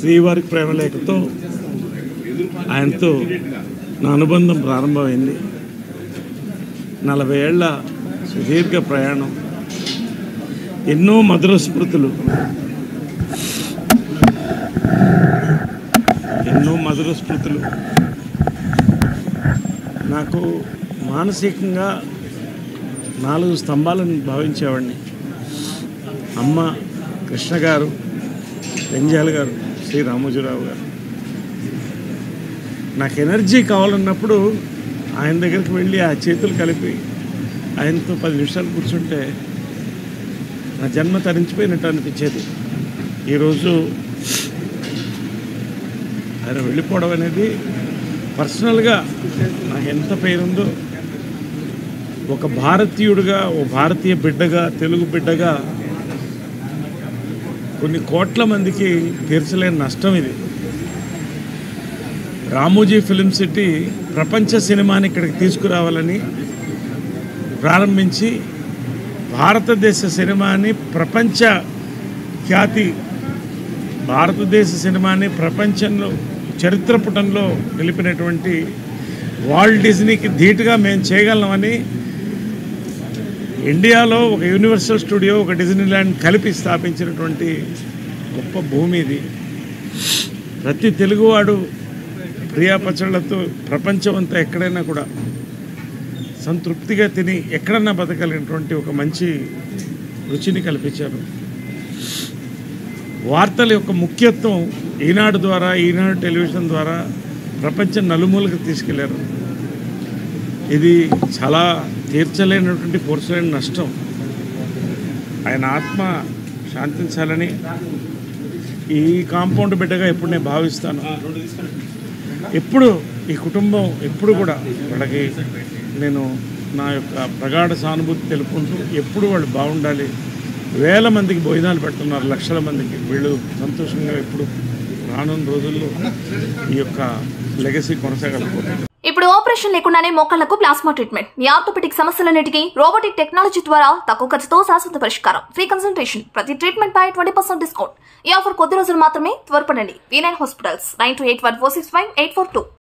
శ్రీవారి ప్రేమలేఖతో ఆయనతో నా అనుబంధం ప్రారంభమైంది. 40 ఏళ్ల సుదీర్ఘ ప్రయాణం, ఎన్నో మధుర స్మృతులు, నాకు మానసికంగా 4 స్తంభాలను భావించేవాడిని. అమ్మ కృష్ణ గారు, పెంజాల్ గారు, శ్రీ రామోజీరావు గారు. నాకు ఎనర్జీ కావాలన్నప్పుడు ఆయన దగ్గరికి వెళ్ళి ఆ చేతులు కలిపి ఆయనతో 10 నిమిషాలు కూర్చుంటే నా జన్మ తరించిపోయినట్టు అనిపించేది. ఈరోజు ఆయన వెళ్ళిపోవడం అనేది పర్సనల్గా నాకు ఎంత పేరుందో, ఒక భారతీయుడిగా, ఓ భారతీయ బిడ్డగా, తెలుగు బిడ్డగా కొన్ని కోట్ల మందికి తీర్చలేని నష్టం ఇది. రామోజీ ఫిల్మ్ సిటీ ప్రపంచ సినిమాని ఇక్కడికి తీసుకురావాలని ప్రారంభించి భారతదేశ సినిమాని ప్రపంచ ఖ్యాతి, భారతదేశ సినిమాని ప్రపంచంలో చరిత్ర పుటంలో నిలిపినటువంటి వాల్ట్ డిజ్నీకి ధీటుగా మేము చేయగలమని ఇండియాలో ఒక యూనివర్సల్ స్టూడియో, ఒక డిజ్నీల్యాండ్ కలిపి స్థాపించినటువంటి గొప్ప భూమి ఇది. ప్రతి తెలుగువాడు ప్రియాపచళ్లతో ప్రపంచం అంతా ఎక్కడైనా కూడా సంతృప్తిగా తిని ఎక్కడన్నా బతకలిగినటువంటి ఒక మంచి రుచిని కల్పించారు. వార్తల యొక్క ముఖ్యత్వం ఈనాడు ద్వారా, ఈనాడు టెలివిజన్ ద్వారా ప్రపంచం నలుమూలకు తీసుకెళ్లారు. ఇది చాలా తీర్చలేనటువంటి పూర్చలేని నష్టం. ఆయన ఆత్మ శాంతించాలని ఈ కాంపౌండ్ బిడ్డగా ఎప్పుడు నేను భావిస్తాను. ఎప్పుడు ఈ కుటుంబం ఎప్పుడు కూడా వాళ్ళకి నేను నా యొక్క ప్రగాఢ సానుభూతి తెలుపుకుంటూ ఎప్పుడు వాళ్ళు బాగుండాలి. వేల మందికి భోజనాలు పెడుతున్నారు, లక్షల మందికి. వీళ్ళు సంతోషంగా ఎప్పుడు రానున్న రోజుల్లో ఈ యొక్క లెగసీ కొనసాగలుగుతారు. ఇప్పుడు ఆపరేషన్ లేకుండానే మోకాళ్లకు ప్లాస్మా ట్రీట్మెంట్. మీ ఆర్థోపెటిక్ సమస్యలన్నిటికీ రోబోటిక్ టెక్నాలజీ ద్వారా తక్కువ ఖర్చుతో శాశ్వత పరిష్కారం. ఫ్రీ కన్సల్టేషన్, ప్రతి ట్రీట్మెంట్ పై 20% డిస్కౌంట్. ఈ ఆఫర్ కొద్ది రోజులు మాత్రమే. త్వరపడండి. V9 hospitals 9281465842.